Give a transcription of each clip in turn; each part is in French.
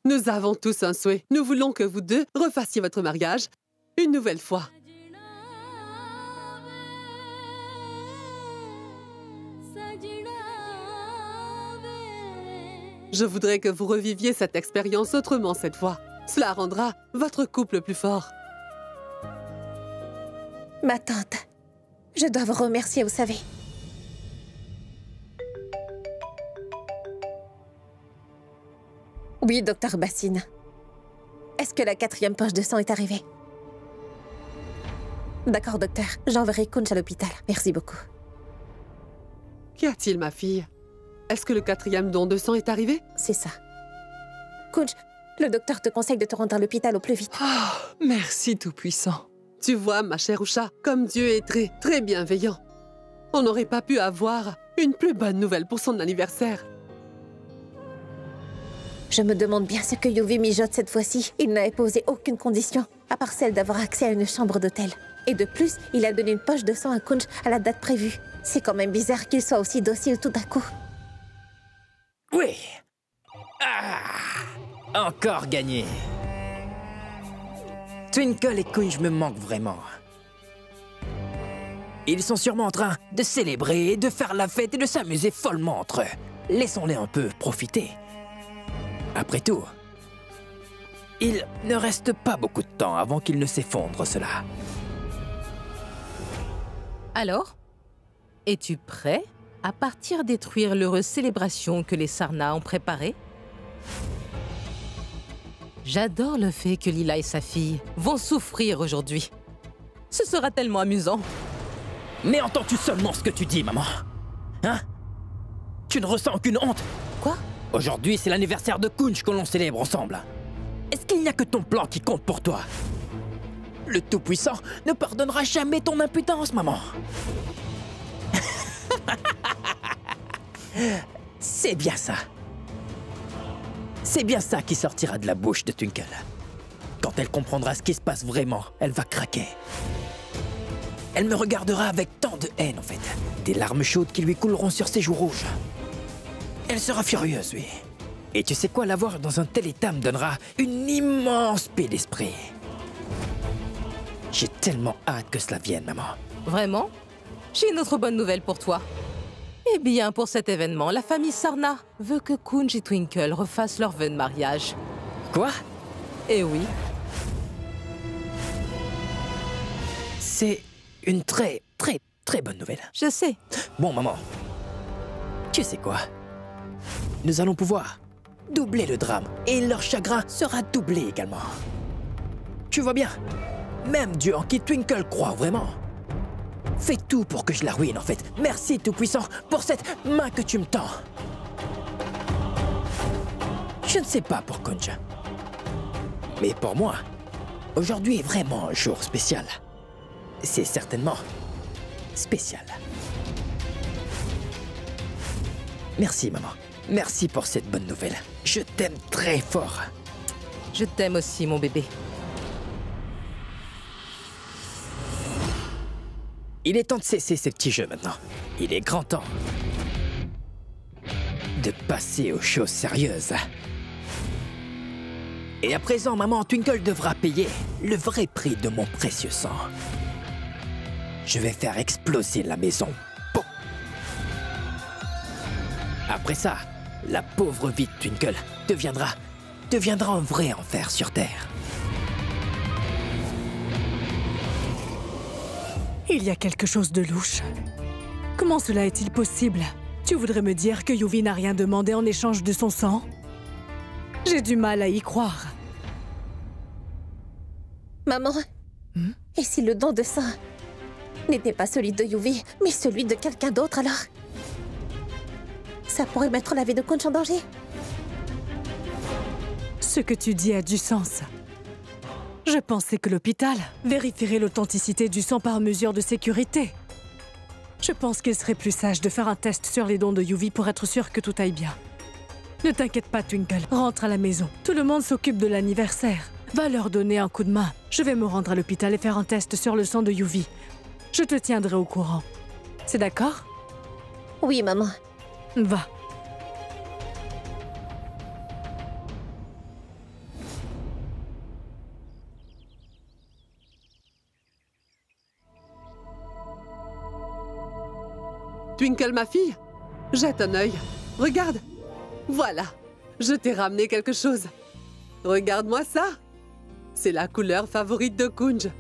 Nous avons tous un souhait. Nous voulons que vous deux refassiez votre mariage une nouvelle fois. Je voudrais que vous reviviez cette expérience autrement cette fois. Cela rendra votre couple plus fort. Ma tante, je dois vous remercier, vous savez. Oui, docteur Bassine. Est-ce que la 4e poche de sang est arrivée? D'accord, docteur. J'enverrai Kunj à l'hôpital. Merci beaucoup. Qu'y a-t-il, ma fille? Est-ce que le 4e don de sang est arrivé? C'est ça. Kunj, le docteur te conseille de te rendre à l'hôpital au plus vite. Oh, merci Tout-Puissant. Tu vois, ma chère Usha, comme Dieu est très, très bienveillant. On n'aurait pas pu avoir une plus bonne nouvelle pour son anniversaire. Je me demande bien ce que Yuvi mijote cette fois-ci. Il n'avait posé aucune condition, à part celle d'avoir accès à une chambre d'hôtel. Et de plus, il a donné une poche de sang à Kunj à la date prévue. C'est quand même bizarre qu'il soit aussi docile tout à coup. Oui. Encore gagné. Twinkle et Kunj me manquent vraiment. Ils sont sûrement en train de célébrer, de faire la fête et de s'amuser follement entre eux. Laissons-les un peu profiter. Après tout, il ne reste pas beaucoup de temps avant qu'il ne s'effondre, cela. Alors, es-tu prêt à partir détruire l'heureuse célébration que les Sarna ont préparée? J'adore le fait que Lila et sa fille vont souffrir aujourd'hui. Ce sera tellement amusant. Mais entends-tu seulement ce que tu dis, maman? Hein? Tu ne ressens aucune honte? Quoi? Aujourd'hui, c'est l'anniversaire de Kunj que l'on célèbre ensemble. Est-ce qu'il n'y a que ton plan qui compte pour toi? Le Tout-Puissant ne pardonnera jamais ton impudence, maman. C'est bien ça. C'est bien ça qui sortira de la bouche de Twinkle. Quand elle comprendra ce qui se passe vraiment, elle va craquer. Elle me regardera avec tant de haine, en fait. Des larmes chaudes qui lui couleront sur ses joues rouges. Elle sera furieuse, oui. Et tu sais quoi, la voir dans un tel état me donnera une immense paix d'esprit. J'ai tellement hâte que cela vienne, maman. Vraiment? J'ai une autre bonne nouvelle pour toi. Eh bien, pour cet événement, la famille Sarna veut que Kunj et Twinkle refassent leur vœu de mariage. Quoi? Eh oui. C'est une très bonne nouvelle. Je sais. Bon, maman. Tu sais quoi? Nous allons pouvoir doubler le drame et leur chagrin sera doublé également. Tu vois bien, même Dieu en qui Twinkle croit vraiment. Fais tout pour que je la ruine en fait. Merci Tout-Puissant pour cette main que tu me tends. Je ne sais pas pour Kunj, mais pour moi, aujourd'hui est vraiment un jour spécial. C'est certainement spécial. Merci maman. Merci pour cette bonne nouvelle. Je t'aime très fort. Je t'aime aussi, mon bébé. Il est temps de cesser ces petits jeux maintenant. Il est grand temps de passer aux choses sérieuses. Et à présent, maman, Twinkle devra payer le vrai prix de mon précieux sang. Je vais faire exploser la maison. Boum. Après ça, la pauvre vie de Twinkle deviendra un vrai enfer sur Terre. Il y a quelque chose de louche. Comment cela est-il possible? Tu voudrais me dire que Yuvi n'a rien demandé en échange de son sang? J'ai du mal à y croire. Maman, et si le don de sang n'était pas celui de Yuvi, mais celui de quelqu'un d'autre alors? Ça pourrait mettre la vie de Kunj en danger. Ce que tu dis a du sens. Je pensais que l'hôpital vérifierait l'authenticité du sang par mesure de sécurité. Je pense qu'il serait plus sage de faire un test sur les dons de Yuvi pour être sûr que tout aille bien. Ne t'inquiète pas, Twinkle. Rentre à la maison. Tout le monde s'occupe de l'anniversaire. Va leur donner un coup de main. Je vais me rendre à l'hôpital et faire un test sur le sang de Yuvi. Je te tiendrai au courant. C'est d'accord? Oui, maman. Va. Twinkle, ma fille, jette un œil. Regarde. Voilà, je t'ai ramené quelque chose. Regarde-moi ça. C'est la couleur favorite de Kunj.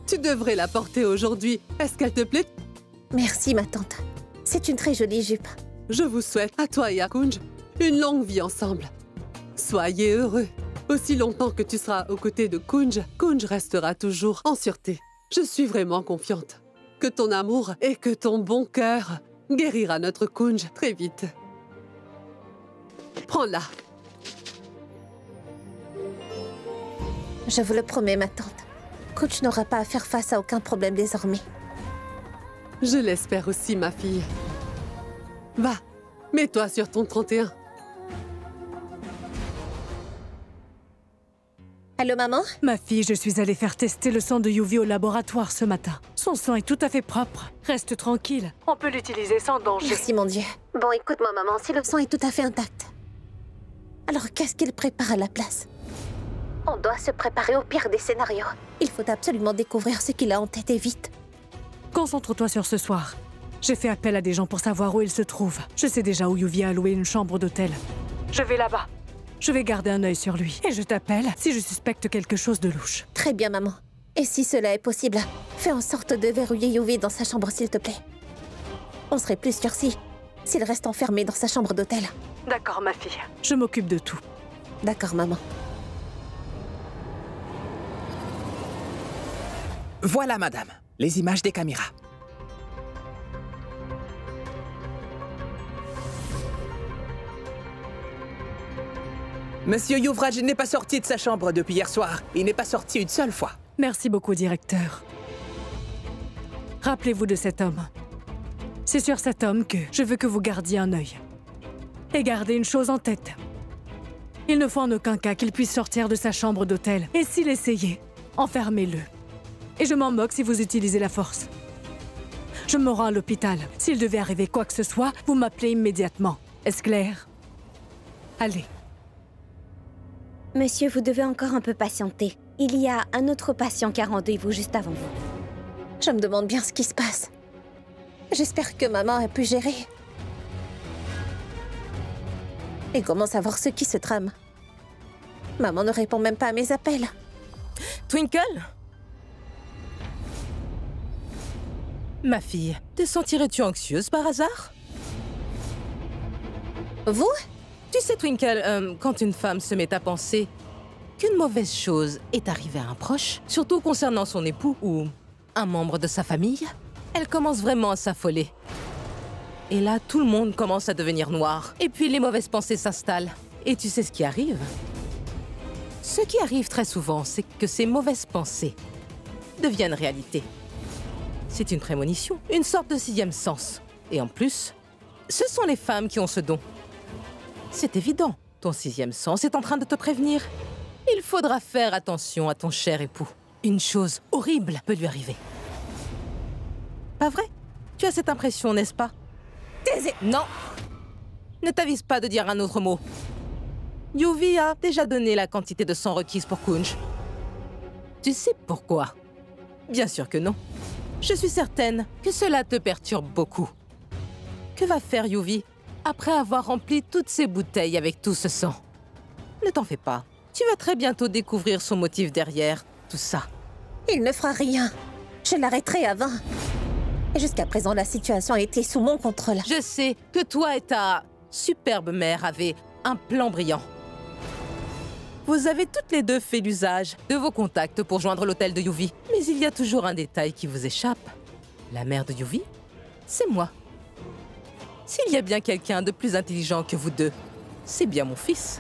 Tu devrais la porter aujourd'hui. Est-ce qu'elle te plaît? Merci, ma tante. C'est une très jolie jupe. Je vous souhaite, à toi et à Kunj, une longue vie ensemble. Soyez heureux. Aussi longtemps que tu seras aux côtés de Kunj, Kunj restera toujours en sûreté. Je suis vraiment confiante que ton amour et que ton bon cœur guérira notre Kunj très vite. Prends-la. Je vous le promets, ma tante. Kunj n'aura pas à faire face à aucun problème désormais. Je l'espère aussi, ma fille. Va, mets-toi sur ton 31. Allô, maman? Ma fille, je suis allée faire tester le sang de Yuvi au laboratoire ce matin. Son sang est tout à fait propre. Reste tranquille. On peut l'utiliser sans danger. Merci, mon Dieu. Bon, écoute-moi, maman, si le sang est tout à fait intact, alors qu'est-ce qu'il prépare à la place? On doit se préparer au pire des scénarios. Il faut absolument découvrir ce qu'il a en tête et vite. Concentre-toi sur ce soir. J'ai fait appel à des gens pour savoir où il se trouve. Je sais déjà où Yuvi a loué une chambre d'hôtel. Je vais là-bas. Je vais garder un œil sur lui. Et je t'appelle si je suspecte quelque chose de louche. Très bien, maman. Et si cela est possible, fais en sorte de verrouiller Yuvi dans sa chambre, s'il te plaît. On serait plus sûr s'il reste enfermé dans sa chambre d'hôtel. D'accord, ma fille. Je m'occupe de tout. D'accord, maman. Voilà, madame, les images des caméras. Monsieur Yuvraj n'est pas sorti de sa chambre depuis hier soir. Il n'est pas sorti une seule fois. Merci beaucoup, directeur. Rappelez-vous de cet homme. C'est sur cet homme que je veux que vous gardiez un œil. Et gardez une chose en tête. Il ne faut en aucun cas qu'il puisse sortir de sa chambre d'hôtel. Et s'il essayait, enfermez-le. Et je m'en moque si vous utilisez la force. Je me rends à l'hôpital. S'il devait arriver quoi que ce soit, vous m'appelez immédiatement. Est-ce clair? Allez. Monsieur, vous devez encore un peu patienter. Il y a un autre patient qui a rendez-vous juste avant vous. Je me demande bien ce qui se passe. J'espère que maman a pu gérer. Et comment savoir ce qui se trame? Maman ne répond même pas à mes appels. Twinkle? Ma fille, te sentirais-tu anxieuse par hasard? Vous? Tu sais, Twinkle, quand une femme se met à penser qu'une mauvaise chose est arrivée à un proche, surtout concernant son époux ou un membre de sa famille, elle commence vraiment à s'affoler. Et là, tout le monde commence à devenir noir. Et puis les mauvaises pensées s'installent. Et tu sais ce qui arrive? Ce qui arrive très souvent, c'est que ces mauvaises pensées deviennent réalité. C'est une prémonition, une sorte de sixième sens. Et en plus, ce sont les femmes qui ont ce don. C'est évident, ton sixième sens est en train de te prévenir. Il faudra faire attention à ton cher époux. Une chose horrible peut lui arriver. Pas vrai? Tu as cette impression, n'est-ce pas? Taisez! Non! Ne t'avise pas de dire un autre mot. Yuvi a déjà donné la quantité de sang requise pour Kunj. Tu sais pourquoi? Bien sûr que non. Je suis certaine que cela te perturbe beaucoup. Que va faire Yuvi après avoir rempli toutes ces bouteilles avec tout ce sang? Ne t'en fais pas. Tu vas très bientôt découvrir son motif derrière tout ça. Il ne fera rien. Je l'arrêterai avant. Et jusqu'à présent, la situation a été sous mon contrôle. Je sais que toi et ta superbe mère avez un plan brillant. Vous avez toutes les deux fait l'usage de vos contacts pour joindre l'hôtel de Yuvi. Mais il y a toujours un détail qui vous échappe. La mère de Yuvi, c'est moi. S'il y a bien quelqu'un de plus intelligent que vous deux, c'est bien mon fils.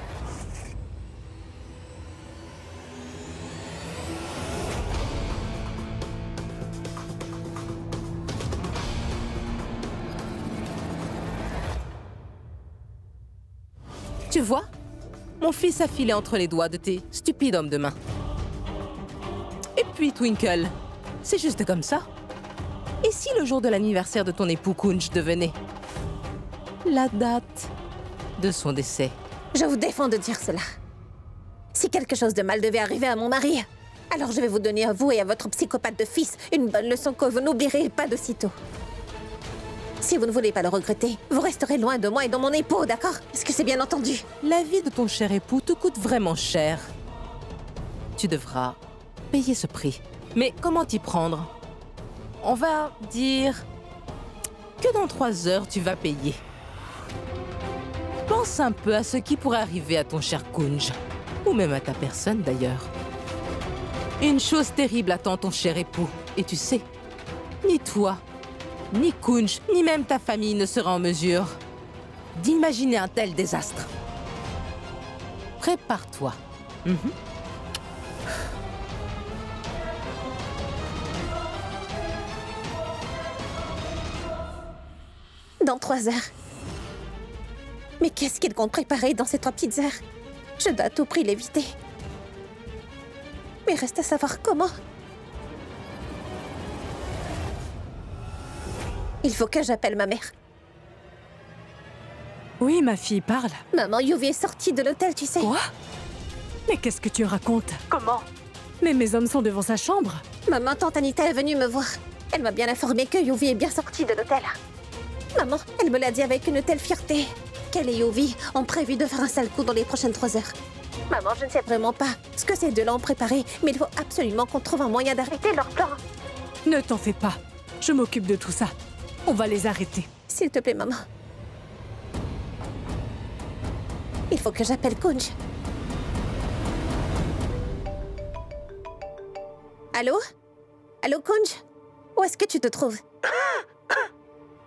Tu vois, mon fils a filé entre les doigts de tes stupides hommes de main. Et puis, Twinkle, c'est juste comme ça. Et si le jour de l'anniversaire de ton époux Kunj devenait la date de son décès. Je vous défends de dire cela. Si quelque chose de mal devait arriver à mon mari, alors je vais vous donner à vous et à votre psychopathe de fils une bonne leçon que vous n'oublierez pas de sitôt. Si vous ne voulez pas le regretter, vous resterez loin de moi et de mon époux, d'accord? Est-ce que c'est bien entendu? La vie de ton cher époux te coûte vraiment cher. Tu devras payer ce prix. Mais comment t'y prendre? On va dire que dans 3 heures, tu vas payer. Pense un peu à ce qui pourrait arriver à ton cher Kunj. Ou même à ta personne, d'ailleurs. Une chose terrible attend ton cher époux. Et tu sais, ni toi, ni Kunj, ni même ta famille ne sera en mesure d'imaginer un tel désastre. Prépare-toi. Dans 3 heures. Mais qu'est-ce qu'il compte préparer dans ces 3 petites heures? Je dois à tout prix l'éviter. Mais reste à savoir comment. Il faut que j'appelle ma mère. Oui, ma fille, parle. Maman, Yuvi est sortie de l'hôtel, tu sais. Quoi? Mais qu'est-ce que tu racontes? Comment? Mais mes hommes sont devant sa chambre. Maman, tante Anita est venue me voir. Elle m'a bien informé que Yuvi est bien sortie de l'hôtel. Maman, elle me l'a dit avec une telle fierté qu'elle et Yuvi ont prévu de faire un sale coup dans les prochaines 3 heures. Maman, je ne sais vraiment pas ce que ces deux-là ont préparé, mais il faut absolument qu'on trouve un moyen d'arrêter leur plan. Ne t'en fais pas. Je m'occupe de tout ça. On va les arrêter. S'il te plaît, maman. Il faut que j'appelle Kunj. Allô? Allô, Kunj? Où est-ce que tu te trouves?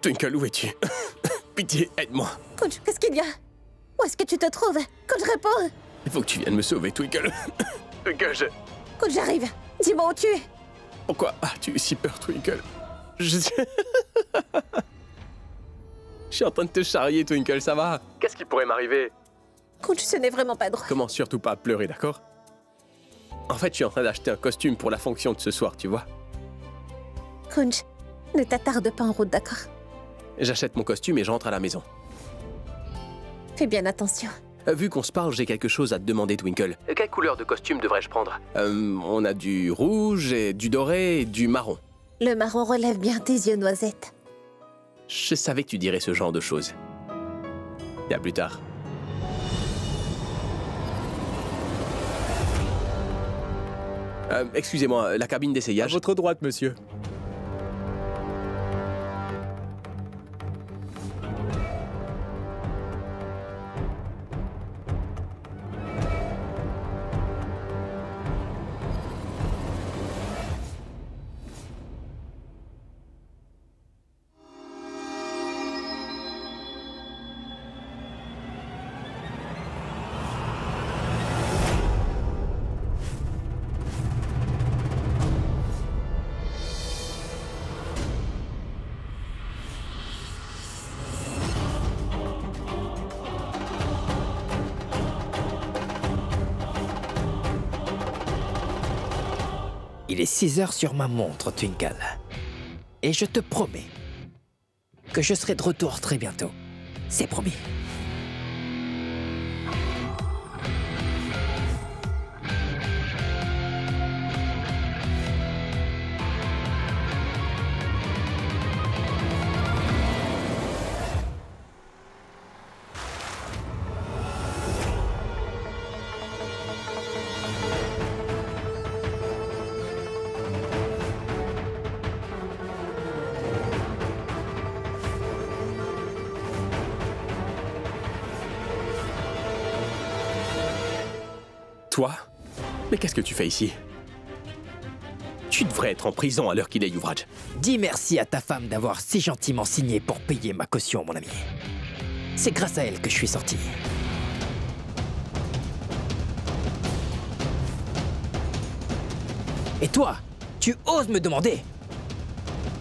Twinkle, où es-tu? Pitié, aide-moi. Kunj, qu'est-ce qu'il y a? Où est-ce que tu te trouves? Kunj, réponds! Il faut que tu viennes me sauver, Twinkle. Twinkle, je... Kunj, j'arrive. Dis-moi où tu es. Pourquoi as-tu eu si peur, Twinkle? Je suis en train de te charrier, Twinkle, ça va? Qu'est-ce qui pourrait m'arriver? Kunj, ce n'est vraiment pas drôle. Commence surtout pas à pleurer, d'accord? En fait, je suis en train d'acheter un costume pour la fonction de ce soir, tu vois? Kunj, ne t'attarde pas en route, d'accord? J'achète mon costume et je rentre à la maison. Fais bien attention. Vu qu'on se parle, j'ai quelque chose à te demander, Twinkle. Quelle couleur de costume devrais-je prendre? On a du rouge, et du doré et du marron. Le marron relève bien tes yeux, Noisette. Je savais que tu dirais ce genre de choses. Et à plus tard. Excusez-moi, la cabine d'essayage. À votre droite, monsieur. Il est 6 heures sur ma montre, Twinkle. Et je te promets que je serai de retour très bientôt. C'est promis. Toi? Mais qu'est-ce que tu fais ici? Tu devrais être en prison à l'heure qu'il est, Yuvraj. Dis merci à ta femme d'avoir si gentiment signé pour payer ma caution, mon ami. C'est grâce à elle que je suis sorti. Et toi, tu oses me demander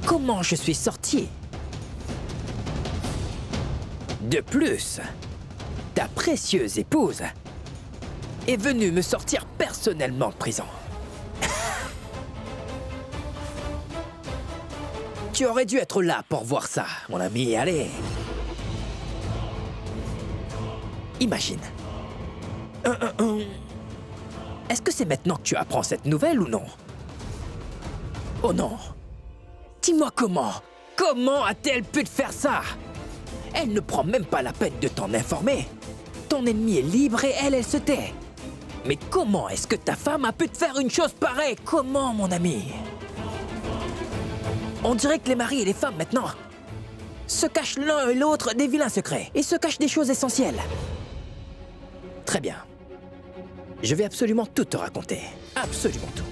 comment je suis sorti? De plus, ta précieuse épouse est venue me sortir personnellement de prison. Tu aurais dû être là pour voir ça, mon ami, allez. Imagine. Est-ce que c'est maintenant que tu apprends cette nouvelle ou non? Oh non. Dis-moi comment? Comment a-t-elle pu te faire ça? Elle ne prend même pas la peine de t'en informer. Ton ennemi est libre et elle se tait. Mais comment est-ce que ta femme a pu te faire une chose pareille? Comment, mon ami? On dirait que les maris et les femmes, maintenant, se cachent l'un et l'autre des vilains secrets et se cachent des choses essentielles. Très bien. Je vais absolument tout te raconter. Absolument tout.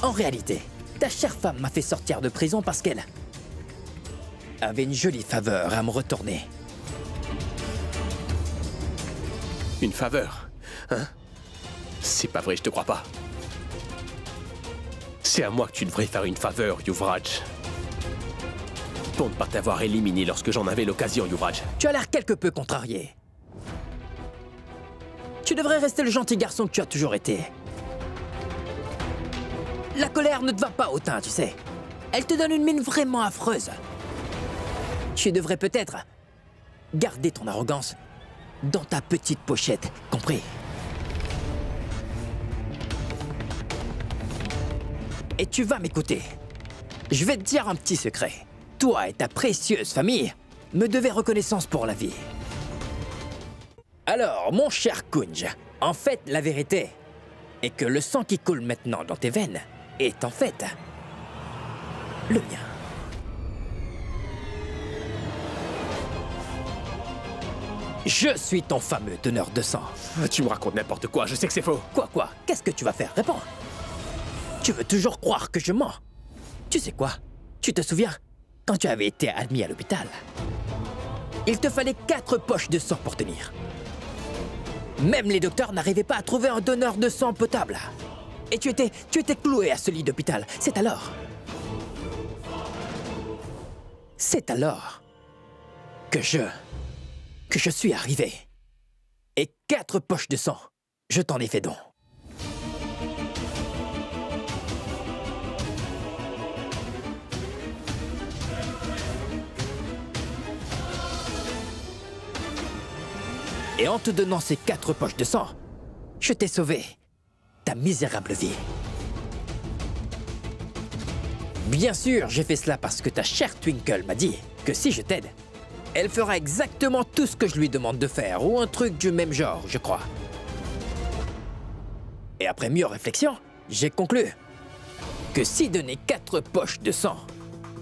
En réalité, ta chère femme m'a fait sortir de prison parce qu'elle avait une jolie faveur à me retourner. Une faveur? Hein? C'est pas vrai, je te crois pas. C'est à moi que tu devrais faire une faveur, Yuvraj. Pour ne pas t'avoir éliminé lorsque j'en avais l'occasion, Yuvraj. Tu as l'air quelque peu contrarié. Tu devrais rester le gentil garçon que tu as toujours été. La colère ne te va pas au teint, tu sais. Elle te donne une mine vraiment affreuse. Tu devrais peut-être garder ton arrogance dans ta petite pochette, compris? Et tu vas m'écouter. Je vais te dire un petit secret. Toi et ta précieuse famille me devez reconnaissance pour la vie. Alors, mon cher Kunj, en fait, la vérité est que le sang qui coule maintenant dans tes veines est en fait le mien. Je suis ton fameux donneur de sang. Tu me racontes n'importe quoi, je sais que c'est faux. Quoi? Qu'est-ce que tu vas faire? Réponds. Tu veux toujours croire que je mens? Tu sais quoi? Tu te souviens quand tu avais été admis à l'hôpital? Il te fallait 4 poches de sang pour tenir. Même les docteurs n'arrivaient pas à trouver un donneur de sang potable. Et tu étais cloué à ce lit d'hôpital. C'est alors que je suis arrivé. Et 4 poches de sang, je t'en ai fait don. Et en te donnant ces 4 poches de sang, je t'ai sauvé ta misérable vie. Bien sûr, j'ai fait cela parce que ta chère Twinkle m'a dit que si je t'aide, elle fera exactement tout ce que je lui demande de faire, ou un truc du même genre, je crois. Et après mûre réflexion, j'ai conclu que si donner 4 poches de sang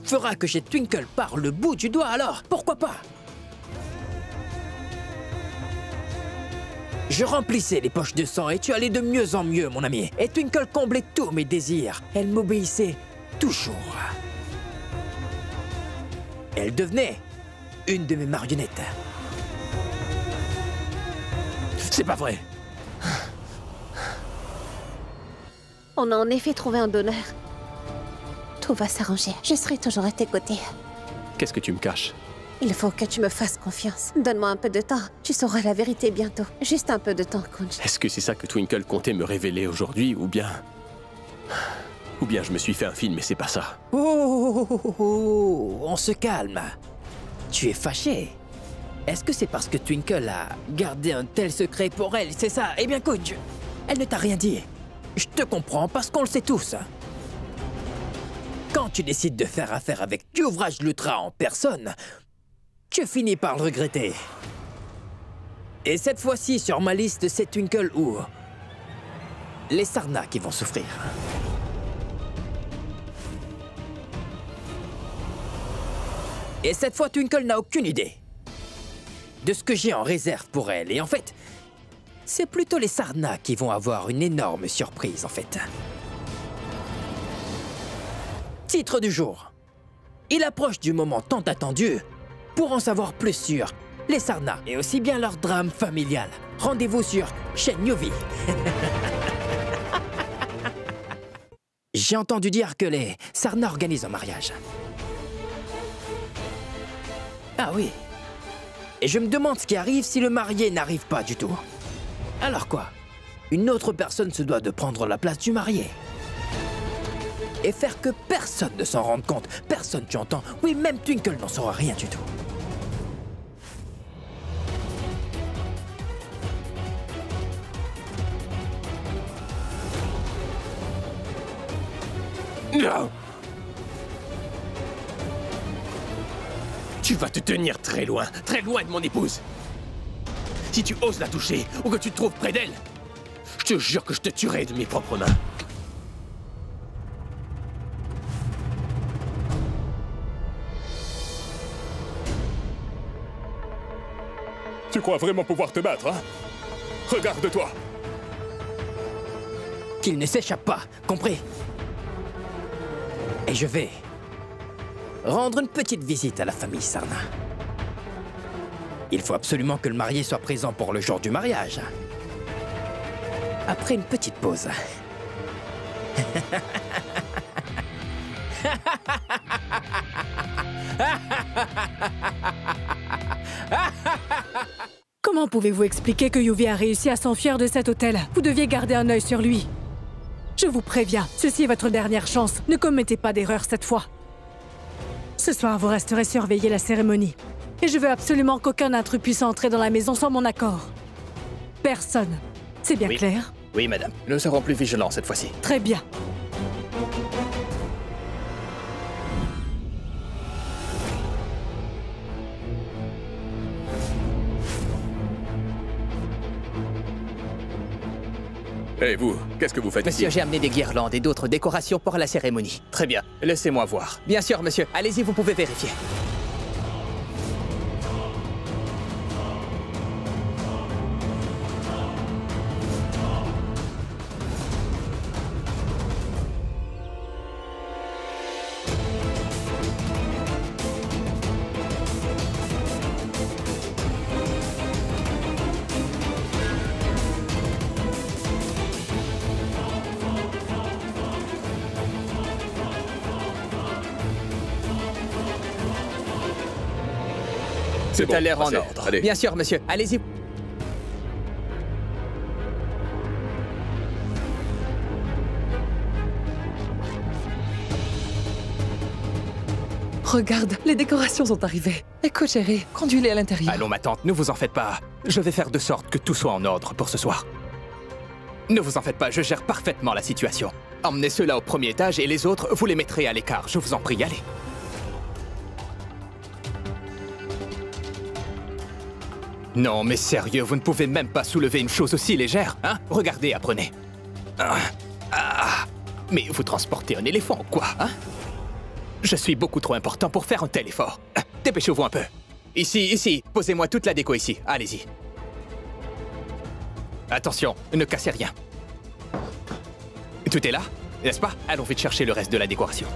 fera que j'ai Twinkle par le bout du doigt, alors pourquoi pas? Je remplissais les poches de sang et tu allais de mieux en mieux, mon ami. Et Twinkle comblait tous mes désirs. Elle m'obéissait toujours. Elle devenait une de mes marionnettes. C'est pas vrai. On a en effet trouvé un donneur. Tout va s'arranger. Je serai toujours à tes côtés. Qu'est-ce que tu me caches? Il faut que tu me fasses confiance. Donne-moi un peu de temps. Tu sauras la vérité bientôt. Juste un peu de temps, Kunj. Est-ce que c'est ça que Twinkle comptait me révéler aujourd'hui, ou bien je me suis fait un film et c'est pas ça? Oh, on se calme. Tu es fâché. Est-ce que c'est parce que Twinkle a gardé un tel secret pour elle, c'est ça? Eh bien, Kunj, elle ne t'a rien dit. Je te comprends parce qu'on le sait tous. Quand tu décides de faire affaire avec Yuvraj Lutra en personne, tu finis par le regretter. Et cette fois-ci, sur ma liste, c'est Twinkle ou les Sarna qui vont souffrir. Et cette fois, Twinkle n'a aucune idée de ce que j'ai en réserve pour elle. Et en fait, c'est plutôt les Sarna qui vont avoir une énorme surprise, en fait. Titre du jour. Il approche du moment tant attendu. Pour en savoir plus sur les Sarna et aussi bien leur drame familial, rendez-vous sur chaîne Yuvi. J'ai entendu dire que les Sarna organisent un mariage. Ah oui. Et je me demande ce qui arrive si le marié n'arrive pas du tout. Alors quoi? Une autre personne se doit de prendre la place du marié. Et faire que personne ne s'en rende compte. Personne, tu entends? Oui, même Twinkle n'en saura rien du tout. Non! Tu vas te tenir très loin de mon épouse. Si tu oses la toucher ou que tu te trouves près d'elle, je te jure que je te tuerai de mes propres mains. Tu crois vraiment pouvoir te battre, hein? Regarde-toi! Qu'il ne s'échappe pas, compris? Et je vais rendre une petite visite à la famille Sarna. Il faut absolument que le marié soit présent pour le jour du mariage. Après une petite pause. Comment pouvez-vous expliquer que Yuvi a réussi à s'enfuir de cet hôtel? Vous deviez garder un œil sur lui. Je vous préviens, ceci est votre dernière chance. Ne commettez pas d'erreur cette fois. Ce soir, vous resterez surveiller la cérémonie. Et je veux absolument qu'aucun intrus puisse entrer dans la maison sans mon accord. Personne. C'est bien clair? Oui, madame. Nous serons plus vigilants cette fois-ci. Très bien. Et vous, qu'est-ce que vous faites Monsieur, ici? j'ai amené des guirlandes et d'autres décorations pour la cérémonie. Très bien, laissez-moi voir. Bien sûr, monsieur. Allez-y, vous pouvez vérifier. C'est Tout a bon, l'air en passez, ordre. allez. Bien sûr, monsieur. Allez-y. Regarde, les décorations sont arrivées. Écoute, chérie, conduis-les à l'intérieur. Allons, ma tante, ne vous en faites pas. Je vais faire de sorte que tout soit en ordre pour ce soir. Ne vous en faites pas, je gère parfaitement la situation. Emmenez ceux-là au premier étage et les autres, vous les mettrez à l'écart. Je vous en prie, allez. Non, mais sérieux, vous ne pouvez même pas soulever une chose aussi légère, hein? Regardez, apprenez. Mais vous transportez un éléphant, quoi, hein? Je suis beaucoup trop important pour faire un tel effort. Dépêchez-vous un peu. Ici, posez-moi toute la déco ici, allez-y. Attention, ne cassez rien. Tout est là, n'est-ce pas? Allons vite chercher le reste de la décoration.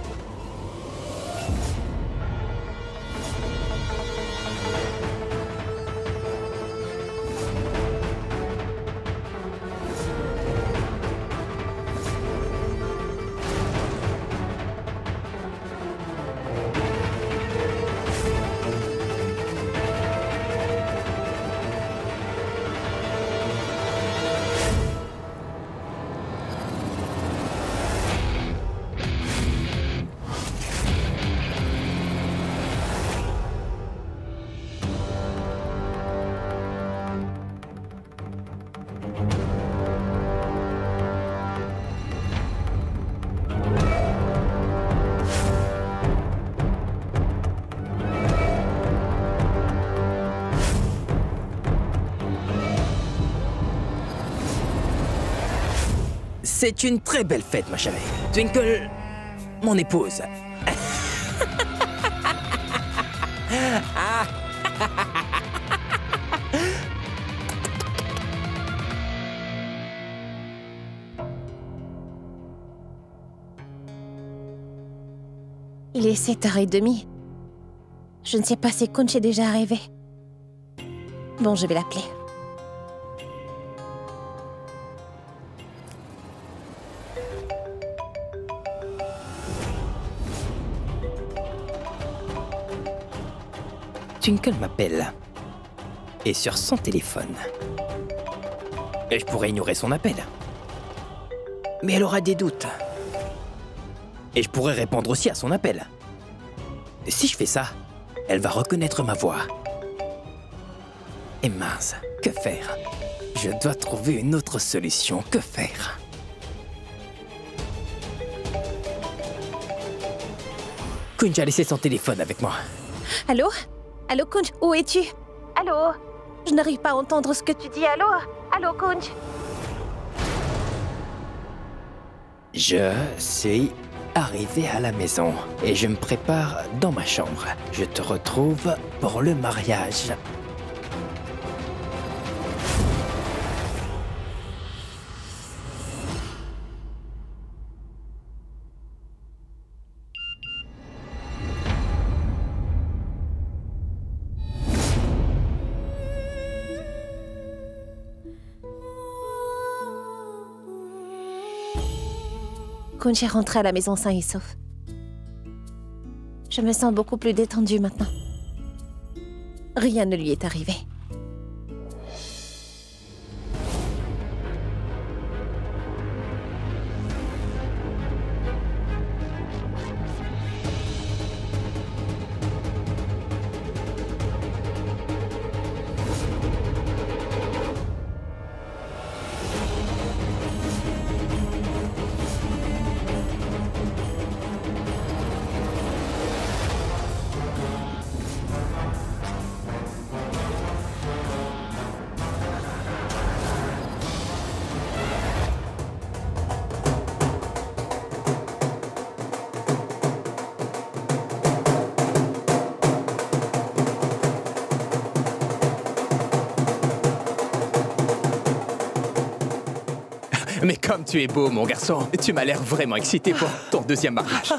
C'est une très belle fête, ma chérie. Twinkle, mon épouse. Il est 7h30. Je ne sais pas si Kunch est déjà arrivé. Bon, je vais l'appeler. Twinkle m'appelle. Et sur son téléphone. Et je pourrais ignorer son appel. Mais elle aura des doutes. Et je pourrais répondre aussi à son appel. Si je fais ça, elle va reconnaître ma voix. Et mince, que faire? Je dois trouver une autre solution. Que faire? Kunj a laissé son téléphone avec moi. Allô? Allô, Kunj, où es-tu? Allô? Je n'arrive pas à entendre ce que tu dis, allô? Allô, Kunj? Je suis arrivé à la maison et je me prépare dans ma chambre. Je te retrouve pour le mariage. Kunj est rentré à la maison sain et sauf. Je me sens beaucoup plus détendue maintenant. Rien ne lui est arrivé. Mais comme tu es beau, mon garçon, tu m'as l'air vraiment excité pour ton deuxième mariage.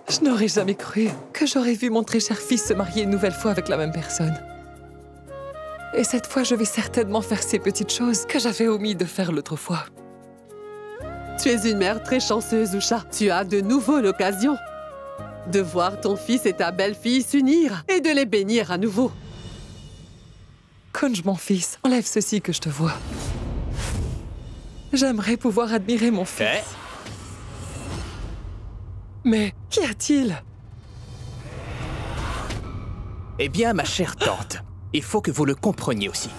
Je n'aurais jamais cru que j'aurais vu mon très cher fils se marier une nouvelle fois avec la même personne. Et cette fois, je vais certainement faire ces petites choses que j'avais omis de faire l'autre fois. Tu es une mère très chanceuse, Usha. Tu as de nouveau l'occasion de voir ton fils et ta belle-fille s'unir et de les bénir à nouveau. Kunj, mon fils, enlève ceci que je te vois. J'aimerais pouvoir admirer mon fils. Mais qu'y a-t-il? Eh bien, ma chère tante, il faut que vous le compreniez aussi.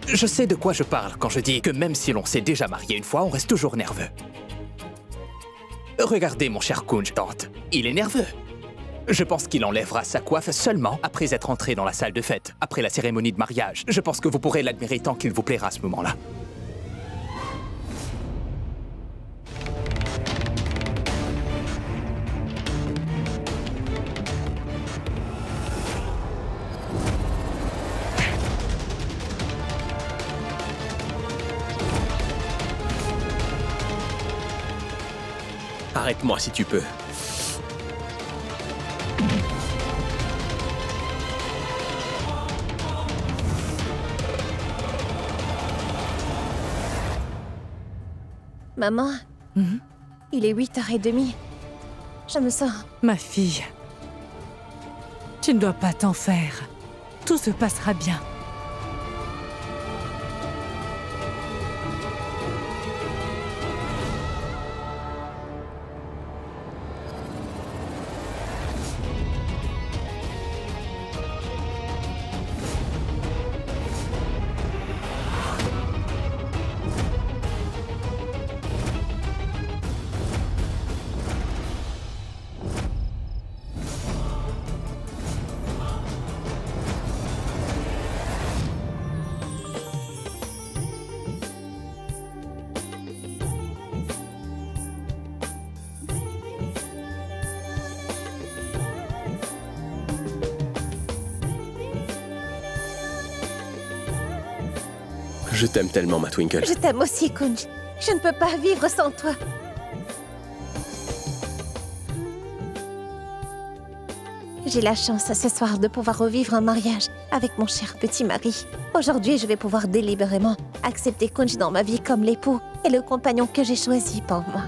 Je sais de quoi je parle quand je dis que même si l'on s'est déjà marié une fois, on reste toujours nerveux. Regardez mon cher Kunj, tante, il est nerveux. Je pense qu'il enlèvera sa coiffe seulement après être entré dans la salle de fête, après la cérémonie de mariage. Je pense que vous pourrez l'admirer tant qu'il vous plaira à ce moment-là. Arrête-moi si tu peux. Maman, il est 8h30. Je me sens... Ma fille, tu ne dois pas t'en faire. Tout se passera bien. Je t'aime tellement, ma Twinkle. Je t'aime aussi, Kunj. Je ne peux pas vivre sans toi. J'ai la chance ce soir de pouvoir revivre un mariage avec mon cher petit mari. Aujourd'hui, je vais pouvoir délibérément accepter Kunj dans ma vie comme l'époux et le compagnon que j'ai choisi pour moi.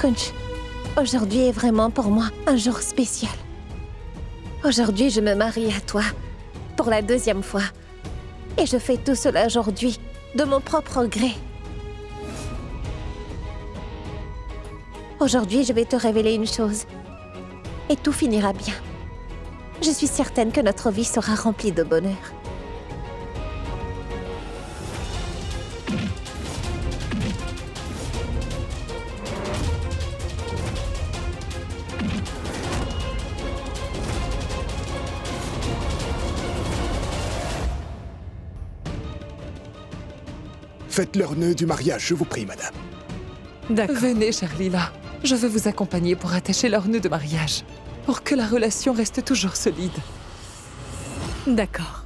Kunj, aujourd'hui est vraiment pour moi un jour spécial. Aujourd'hui, je me marie à toi, pour la 2e fois. Et je fais tout cela aujourd'hui, de mon propre gré. Aujourd'hui, je vais te révéler une chose. Et tout finira bien. Je suis certaine que notre vie sera remplie de bonheur. Faites leur nœud du mariage, je vous prie, madame. D'accord. Venez, chère Lila. Je veux vous accompagner pour attacher leur nœud de mariage. Pour que la relation reste toujours solide. D'accord.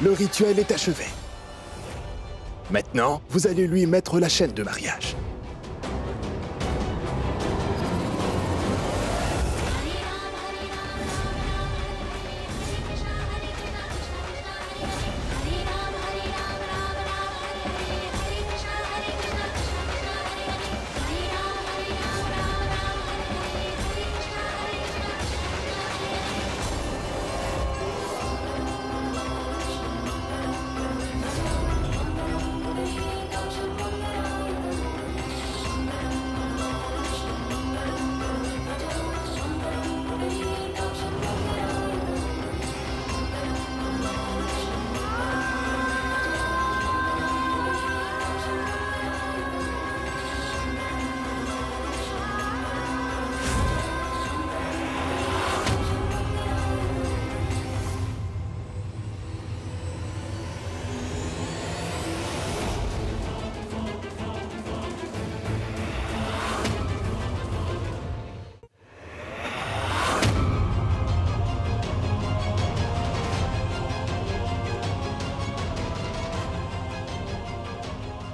Le rituel est achevé. Maintenant, vous allez lui mettre la chaîne de mariage.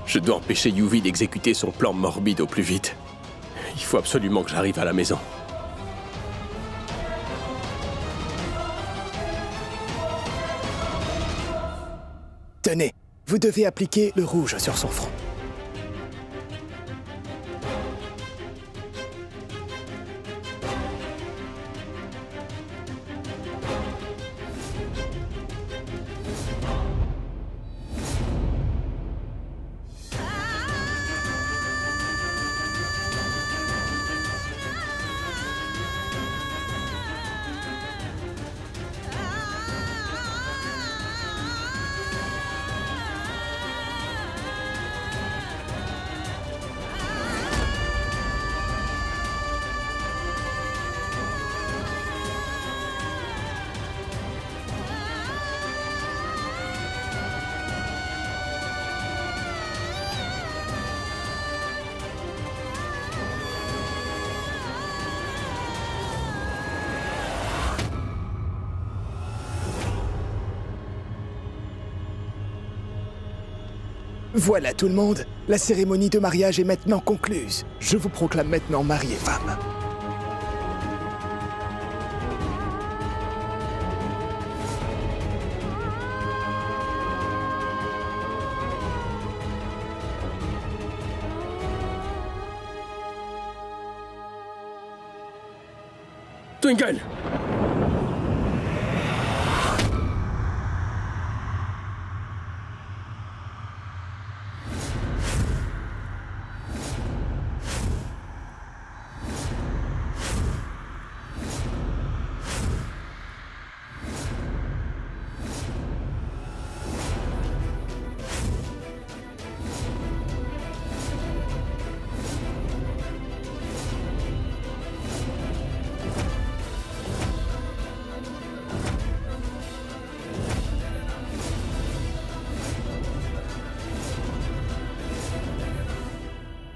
Je dois empêcher Yuvi d'exécuter son plan morbide au plus vite. Il faut absolument que j'arrive à la maison. Tenez, vous devez appliquer le rouge sur son front. Voilà tout le monde, la cérémonie de mariage est maintenant concluse. Je vous proclame maintenant mari et femme. Twinkle!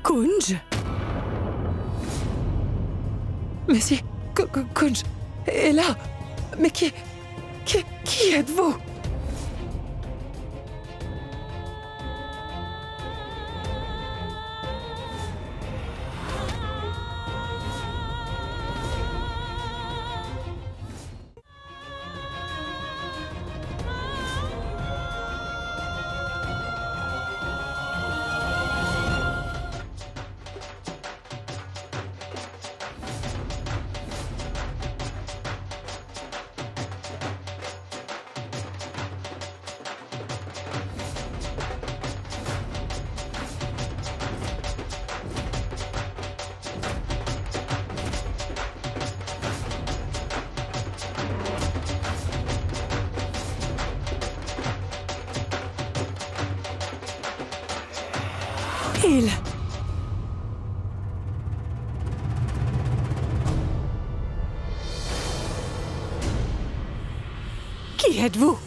Kunj? Mais si, Kunj est là. Mais qui êtes-vous? Il... Qui êtes-vous?